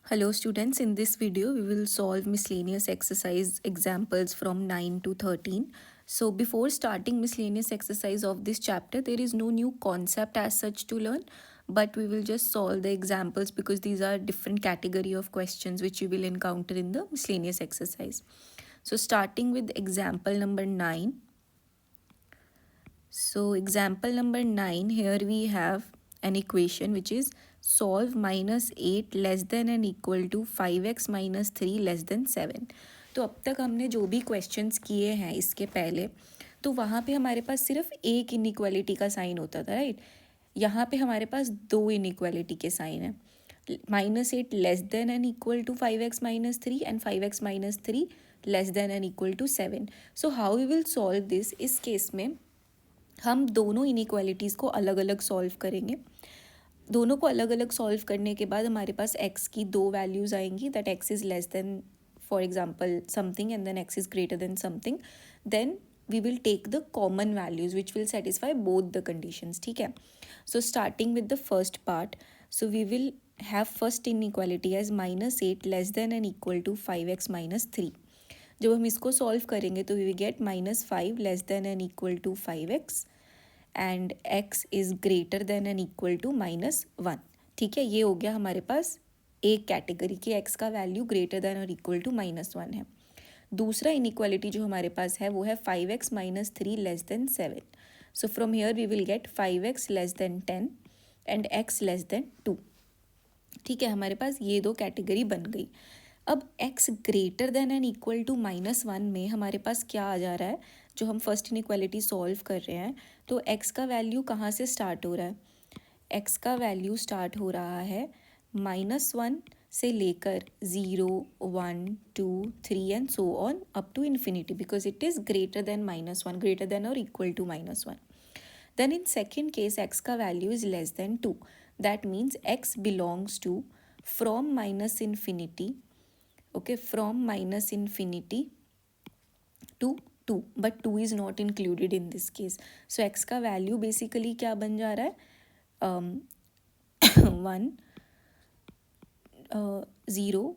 Hello students, in this video we will solve miscellaneous exercise examples from 9 to 13. So before starting miscellaneous exercise of this chapter, there is no new concept as such to learn, but we will just solve the examples because these are different category of questions which you will encounter in the miscellaneous exercise. So starting with example number 9. So example number 9, here we have an equation which is solve -8 less than and equal to 5x minus 3 less than 7. तो अब तक हमने जो भी questions किए हैं इसके पहले, तो वहाँ पे हमारे पास सिर्फ एक इनइक्वालिटी का साइन होता था, राइट. यहाँ पे हमारे पास दो इनइक्वालिटी के साइन है. -8 less than and equal to 5x minus 3 and 5x minus 3 less than and equal to 7. So how we will solve this. इस केस में हम दोनों इनइक्वालिटीज़ को अलग अलग सॉल्व करेंगे. दोनों को अलग अलग सॉल्व करने के बाद हमारे पास x की दो वैल्यूज़ आएंगी, that x is less than for example something and then x is greater than something. Then we will take the common values which will satisfy both the conditions. ठीक है. So starting with the first part, so we will have first inequality as -8 less than and equal to 5x minus 3. जब हम इसको solve करेंगे तो we will get -5 less than and equal to 5x and x is greater than and equal to -1. ठीक है, ये हो गया हमारे पास एक कैटेगरी की x का वैल्यू ग्रेटर देन और इक्वल टू -1 है. दूसरा इनइक्वालिटी जो हमारे पास है वो है 5x minus 3 less than 7. So from here we will get 5x less than 10 and x less than 2. ठीक है, हमारे पास ये दो कैटेगरी बन गई. अब x greater than and equal to -1 में हमारे पास क्या आ जा रहा है. जो हम फर्स्ट इनइक्वालिटी सॉल्व कर रहे हैं तो x का वैल्यू कहाँ से स्टार्ट हो रहा है. x का वैल्यू स्टार्ट हो रहा है -1 से लेकर 0, 1, 2, 3 and so on up to infinity, because it is greater than -1, greater than और equal to -1. Then in second case x का value is less than 2. That means x belongs to from minus infinity, okay, from minus infinity to 2, but 2 is not included in this case. So x का value basically क्या बन जा रहा है, 1, 0,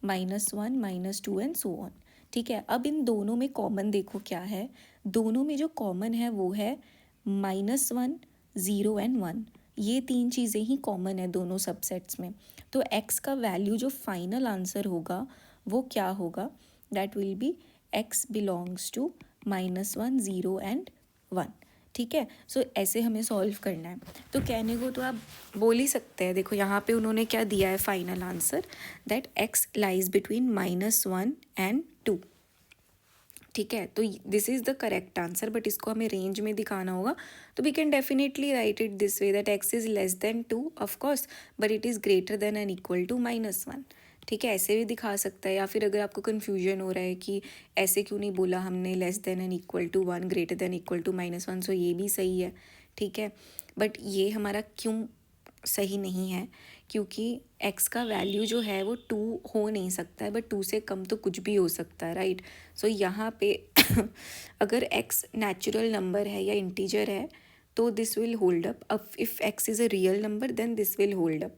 -1, -2 and so on. ठीक है, अब इन दोनों में कॉमन देखो क्या है. दोनों में जो कॉमन है वो है -1, 0 एंड 1. ये तीन चीज़ें ही कॉमन है दोनों सबसेट्स में. तो x का वैल्यू जो फाइनल आंसर होगा वो क्या होगा, that will be x belongs to -1, 0 and 1. ठीक है, सो ऐसे हमें सॉल्व करना है. तो कहने को तो आप बोल ही सकते हैं, देखो यहाँ पे उन्होंने क्या दिया है final answer, that x lies between -1 and 2. ठीक है, तो this is the correct answer, but इसको हमें रेंज में दिखाना होगा. तो we can definitely write it this way that x is less than 2 of course, but it is greater than and equal to -1. ठीक है, ऐसे भी दिखा सकता है. या फिर अगर आपको कन्फ्यूजन हो रहा है कि ऐसे क्यों नहीं बोला हमने less than and equal to 1, greater than equal to -1, so ये भी सही है. ठीक है, बट ये हमारा क्यों सही नहीं है, क्योंकि x का वैल्यू जो है वो 2 हो नहीं सकता है, बट 2 से कम तो कुछ भी हो सकता है, राइट. सो यहाँ पे अगर x नेचुरल नंबर है या इंटीजर है तो दिस विल होल्ड अप. अब if x is a real number then this will hold up,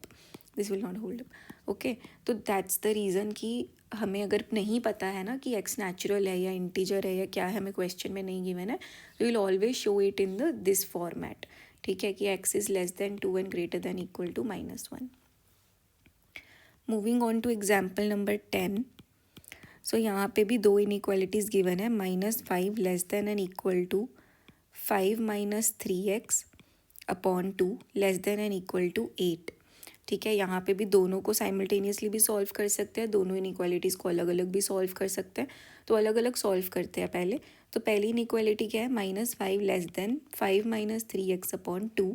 this will not hold up. Okay, तो दैट्स द रीज़न कि हमें अगर नहीं पता है ना कि x नेचुरल है या इंटीजर है या क्या है, हमें क्वेश्चन में नहीं गिवन है, we will always show it in the this format. ठीक है, कि x is less than 2 and greater than equal to -1. Moving on to example number 10. So यहाँ पे भी दो इनइक्वालिटीज़ गिवन है, -5 less than and equal to 5 minus 3x upon 2 less than and equal to 8. ठीक है, यहाँ पे भी दोनों को साइमल्टेनियसली भी सॉल्व कर सकते हैं, दोनों इनइक्वालिटीज़ को अलग अलग भी सॉल्व कर सकते हैं. तो अलग अलग सॉल्व करते हैं पहले. तो पहली इनइक्वालिटी क्या है, -5 less than 5 minus 3x upon 2.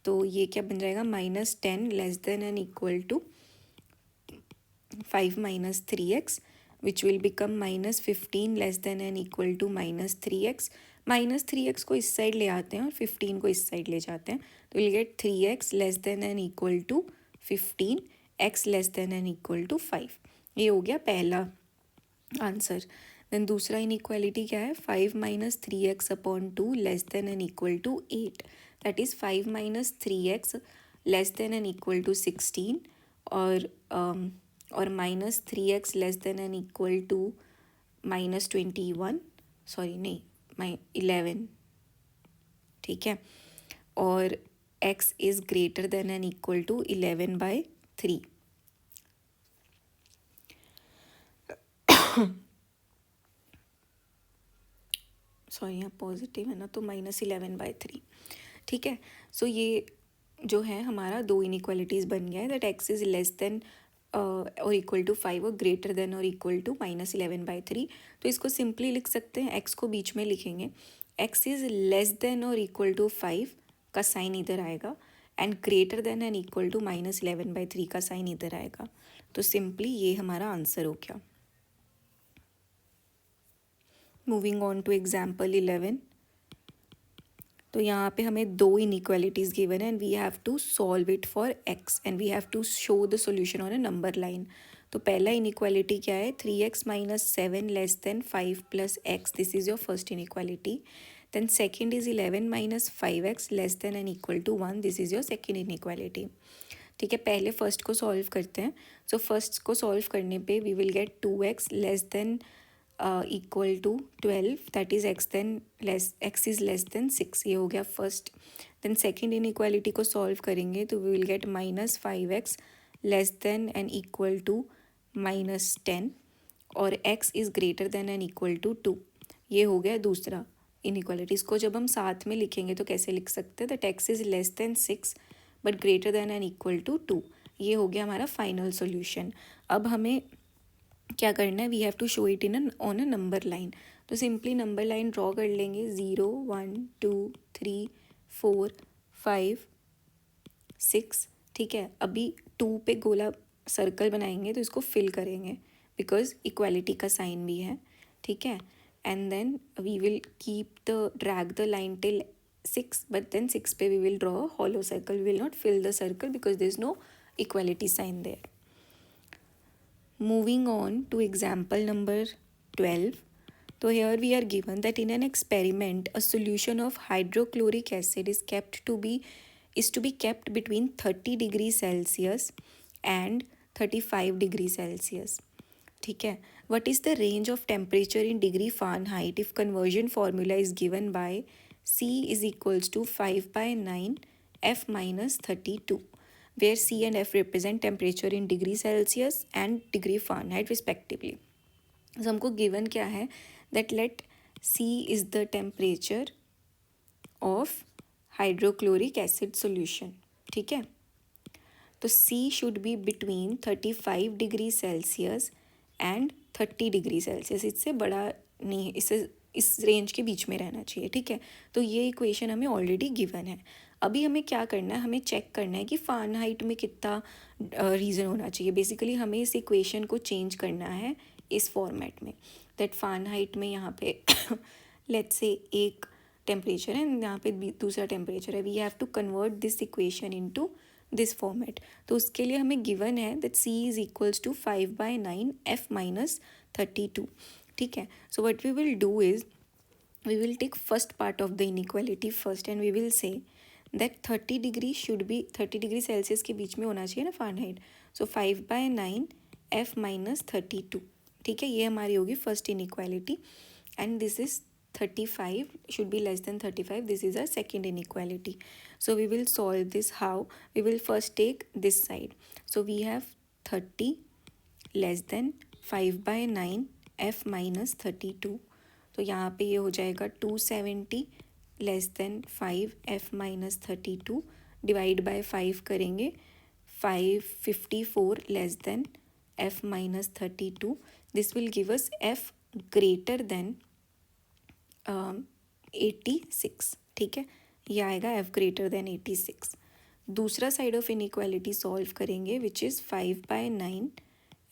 तो ये क्या बन जाएगा, -10 less than and equal to 5 minus 3x, which will become -15 less than and equal to -3x. -3x को इस साइड ले आते हैं और 15 को इस साइड ले जाते हैं, तो will get 3x less than and equal to 15, x less than and equal to 5. ये हो गया पहला आंसर. देन दूसरा इनइक्वालिटी क्या है, 5 minus 3x upon 2 less than and equal to 8. That is 5 minus 3x less than and equal to 16 और और minus 3x less than and equal to -21, sorry नहीं 11, ठीक है, और x is greater than and equal to 11/3। Sorry यहाँ positive है ना, तो -11/3, ठीक है। सो ये जो है हमारा दो इनइक्वालिटीज़ बन गया है, that x is less than और इक्वल टू 5 और ग्रेटर देन और इक्वल टू -11/3। तो इसको सिंपली लिख सकते हैं, x को बीच में लिखेंगे, x इज़ लेस देन और इक्वल टू 5 का साइन इधर आएगा, and greater than and equal to -11/3 का साइन इधर आएगा। तो सिंपली ये हमारा आंसर हो गया। Moving on to example 11। तो यहाँ पे हमें दो इनइक्वालिटीज़ गिवन है and we have to solve it for x and we have to show the solution on a number line. तो पहला इनइक्वालिटी क्या है, 3x - 7 less than 5 + x, this is your first inequality. Then second is 11 - 5x less than and equal to 1, this is your second inequality. ठीक है, पहले first को solve करते हैं। सो फर्स्ट को सॉल्व करने पे we will get 2x less than equal to 12, that is x is less than 6, ये हो गया फर्स्ट। देन सेकेंड इनइक्वालिटी को सॉल्व करेंगे तो we will get -5x less than and equal to -10, और x is greater than and equal to 2, ये हो गया दूसरा इनइक्वालिटी। इसको जब हम साथ में लिखेंगे तो कैसे लिख सकते हैं, that x is less than 6 but greater than and equal to 2, ये हो गया हमारा फाइनल सॉल्यूशन। अब हमें क्या करना है, we have to show it on a number line. तो सिंपली नंबर लाइन ड्रॉ कर लेंगे, 0 1 2 3 4 5 6, ठीक है। अभी 2 पे गोला सर्कल बनाएंगे तो इसको फिल करेंगे बिकॉज इक्वालिटी का साइन भी है, ठीक है। And then we will keep the drag the line till 6, but then 6 पे we will draw a hollow circle, we will not fill the circle because there is no equality sign there. Moving on to example number 12. So here we are given that in an experiment, a solution of hydrochloric acid is to be kept between 30 degrees Celsius and 35 degrees Celsius. ठीक है, what is the range of temperature in degree Fahrenheit if conversion formula is given by C is equals to 5/9 F minus 32, where C and F represent temperature in degree Celsius and degree Fahrenheit respectively. So हमको given क्या है, that let C is the temperature of hydrochloric acid solution, ठीक है। तो C should be between 35 degree Celsius and 30 degree Celsius, इससे बड़ा नहीं, इससे इस रेंज के बीच में रहना चाहिए, ठीक है। तो ये इक्वेशन हमें ऑलरेडी गिवन है। अभी हमें क्या करना है, हमें चेक करना है कि फ़ारेनहाइट में कितना रीज़न होना चाहिए। बेसिकली हमें इस इक्वेशन को चेंज करना है इस फॉर्मेट में, दैट फ़ारेनहाइट में यहाँ पे लेट्स से एक टेम्परेचर है, यहाँ पे दूसरा टेम्परेचर है, we have to convert this equation into this format. तो उसके लिए हमें गिवन है that C is equals to 5/9 F minus 32, ठीक है। So what we will do is we will take first part of the inequality first and we will say that 30 degree should be 30 degree Celsius के बीच में होना चाहिए ना Fahrenheit. सो 5/9 F minus 32, ठीक है, ये हमारी होगी first inequality. And this is 35 should be less than 35, this is our second inequality. So we will solve this how, we will first take this side. So we have 30 less than 5/9 F minus 32, तो यहाँ पे ये हो जाएगा 270 less than 5 F minus 32, divide by 5 करेंगे 554 less than F minus 32, this will give us F greater than 86, ठीक है, ये आएगा F ग्रेटर देन 86। दूसरा साइड ऑफ इनइक्वालिटी सॉल्व करेंगे which is 5/9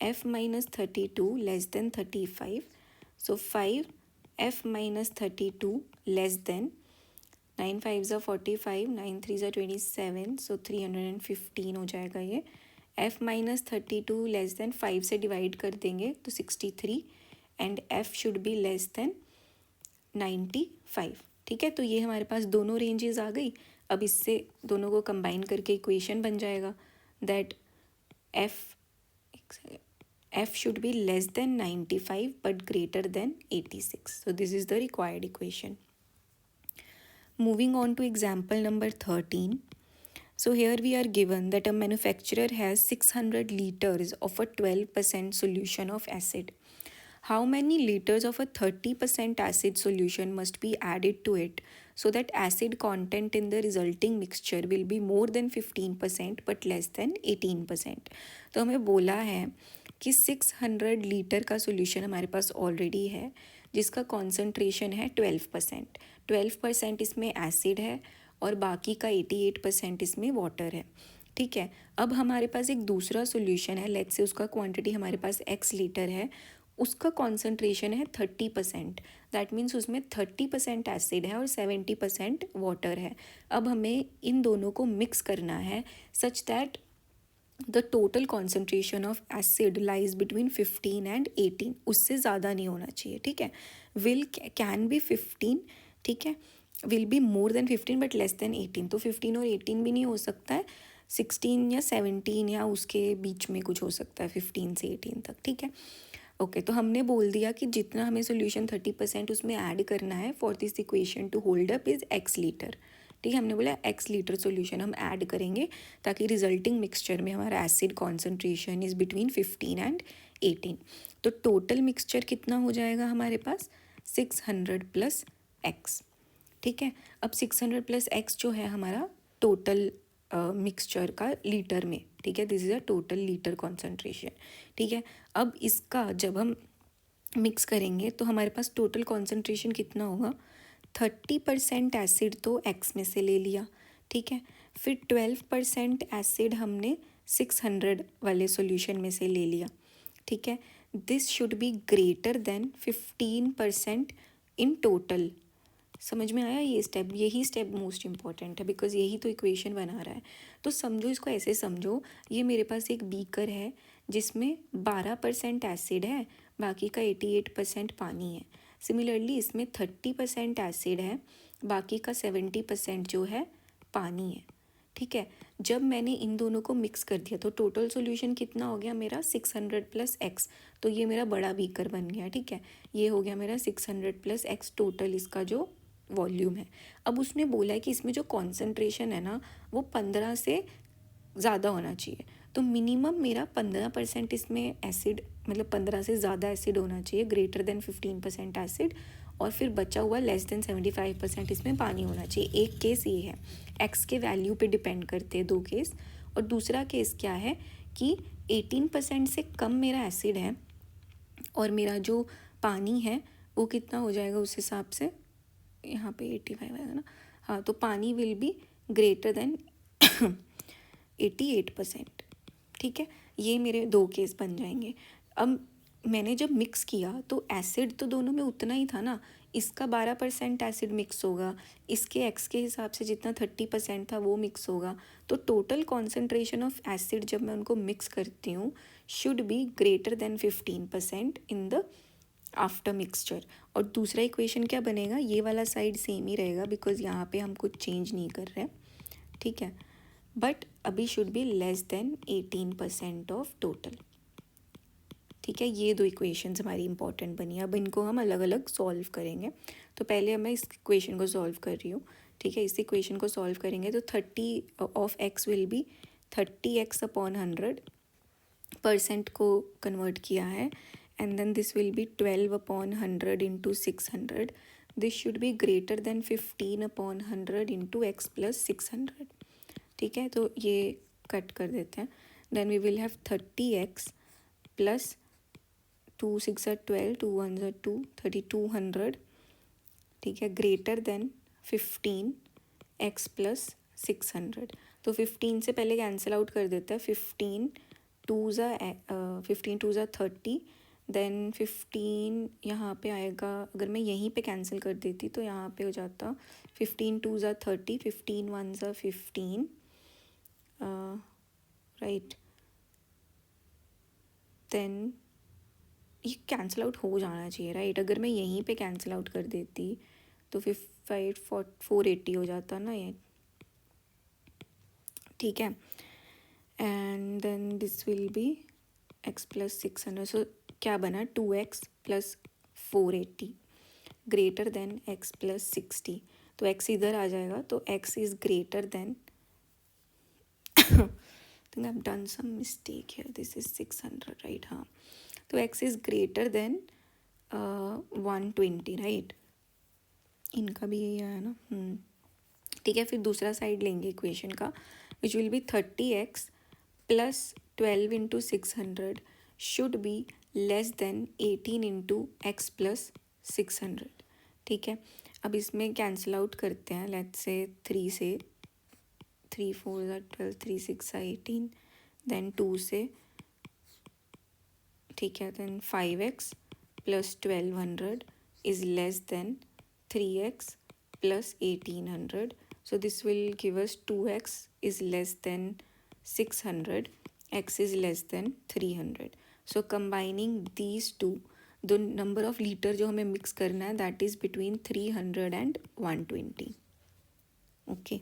F minus 32 less than 35, so 5 F minus 32 less than 9 5s are 45, 9 3s are 27, सो 315 हो जाएगा ये। F minus 32 less than 5 से डिवाइड कर देंगे तो 63, and F should be less than 95, ठीक है। तो ये हमारे पास दोनों रेंजेस आ गई। अब इससे दोनों को कंबाइन करके इक्वेशन बन जाएगा that F F should be less than 95 but greater than 86. So this is the required equation. Moving on to example number 13. So here we are given that a manufacturer has 600 liters of a 12% solution of acid. How many liters of a 30% acid solution must be added to it so that acid content in the resulting mixture will be more than 15% but less than 18%. तो हमें बोला है कि 600 litre का solution हमारे पास already है जिसका concentration है 12%. 12% इसमें एसिड है और बाकी का 88% इसमें वाटर है. ठीक है, अब हमारे पास एक दूसरा सोल्यूशन है, लेट्स से उसका क्वांटिटी हमारे पास x लीटर है, उसका कॉन्सेंट्रेशन है 30%. दैट मीन्स उसमें 30% एसिड है और 70% वाटर है. अब हमें इन दोनों को मिक्स करना है such that the total concentration of acid lies between 15 and 18. उससे ज़्यादा नहीं होना चाहिए. ठीक है, विल कैन बी 15. ठीक है, will be more than 15 but less than 18. तो 15 और 18 भी नहीं हो सकता है, 16 या 17 या उसके बीच में कुछ हो सकता है 15 से 18 तक. ठीक है, ओके. तो हमने बोल दिया कि जितना हमें सोल्यूशन 30% उसमें ऐड करना है for this equation two hold up is x litre. ठीक है, हमने बोला x लीटर सोल्यूशन हम ऐड करेंगे ताकि रिजल्टिंग मिक्सचर में हमारा acid concentration is between 15 and 18. तो टोटल मिक्सचर कितना हो जाएगा हमारे पास 600 प्लस x. ठीक है, अब 600 प्लस x जो है हमारा टोटल मिक्सचर का लीटर में. ठीक है, this is a total litre concentration. ठीक है, अब इसका जब हम मिक्स करेंगे तो हमारे पास टोटल कॉन्सेंट्रेशन कितना होगा. 30% एसिड तो x में से ले लिया. ठीक है, फिर 12% एसिड हमने 600 वाले सॉल्यूशन में से ले लिया. ठीक है, this should be greater than 15% in total. समझ में आया ये स्टेप. यही स्टेप मोस्ट इंपॉर्टेंट है बिकॉज यही तो इक्वेशन बना रहा है. तो समझो, इसको ऐसे समझो, ये मेरे पास एक बीकर है जिसमें 12% एसिड है, बाकी का 88% पानी है. सिमिलरली इसमें 30% एसिड है, बाकी का 70% जो है पानी है. ठीक है, जब मैंने इन दोनों को मिक्स कर दिया तो टोटल सॉल्यूशन कितना हो गया मेरा 600 प्लस x. तो ये मेरा बड़ा बीकर बन गया. ठीक है, ये हो गया मेरा 600 प्लस x टोटल इसका जो वॉल्यूम है. अब उसने बोला है कि इसमें जो कॉन्सेंट्रेशन है ना वो 15 से ज़्यादा होना चाहिए. तो मिनिमम मेरा 15% इसमें एसिड, मतलब 15 से ज़्यादा एसिड होना चाहिए, ग्रेटर देन 15% एसिड, और फिर बचा हुआ लेस देन 75% इसमें पानी होना चाहिए. एक केस ये है, एक्स के वैल्यू पे डिपेंड करते हैं दो केस. और दूसरा केस क्या है कि 18% से कम मेरा एसिड है और मेरा जो पानी है वो कितना हो जाएगा उस हिसाब से, यहाँ पे 85 आएगा ना. हाँ, तो पानी विल बी ग्रेटर देन 88%. ठीक है, ये मेरे दो केस बन जाएंगे. अब मैंने जब मिक्स किया तो एसिड तो दोनों में उतना ही था ना. इसका 12% एसिड मिक्स होगा, इसके एक्स के हिसाब से जितना 30% था वो मिक्स होगा. तो टोटल कॉन्सेंट्रेशन ऑफ एसिड जब मैं उनको मिक्स करती हूँ should be greater than 15% in the after mixture. और दूसरा इक्वेशन क्या बनेगा, ये वाला साइड सेम ही रहेगा बिकॉज यहाँ पे हम कुछ चेंज नहीं कर रहे. ठीक है, बट अभी should be less than 18% of total. ठीक है, ये दो इक्वेशंस हमारी इंपॉर्टेंट बनी. अब इनको हम अलग अलग सॉल्व करेंगे. तो पहले मैं इस इक्वेशन को सॉल्व कर रही हूँ. ठीक है, इस इक्वेशन को सॉल्व करेंगे तो 30 of x will be 30x upon 100% को कन्वर्ट किया है, and then this will be 12 upon 100 into 600. This should be greater than 15 upon 100 into x plus 600. ठीक है, तो ये कट कर देते हैं. Then we will have 30x plus 2 6 are 12, 2 1 are 2, 3200. ठीक है, greater than 15 x plus 600. तो 15 से पहले कैंसिल आउट कर देते हैं. 15 2 are 30. देन 15 यहाँ पे आएगा. अगर मैं यहीं पे कैंसिल कर देती तो यहाँ पे हो जाता 15 2 are 30, 15 1 are 15, राइट. देन ये कैंसिल आउट हो जाना चाहिए, राइट. अगर मैं यहीं पे कैंसिल आउट कर देती तो 480 हो जाता ना ये. ठीक है, and then this will be x plus 600, सो क्या बना 2x plus 480 greater than x plus 60. तो x इधर आ जाएगा, तो x is greater than think I've done some mistake here. This is 600, right? हाँ, तो x is greater than 120, right? इनका भी यही आया ना. ठीक है, फिर दूसरा साइड लेंगे इक्वेशन का, which will be 30x plus 12 into 600 should be less than 18 into x plus 600. ठीक है, अब इसमें कैंसिल आउट करते हैं. लेट्स से 3 से 3 4 12, 3 6 18, देन 2 से, ठीक है, then 5x plus 1200 is less than 3x plus 1800. So this will give us 2x is less than 600, x is less than 300. So combining these two, the number of liter जो हमें mix करना है that is between 300 and 120. Okay.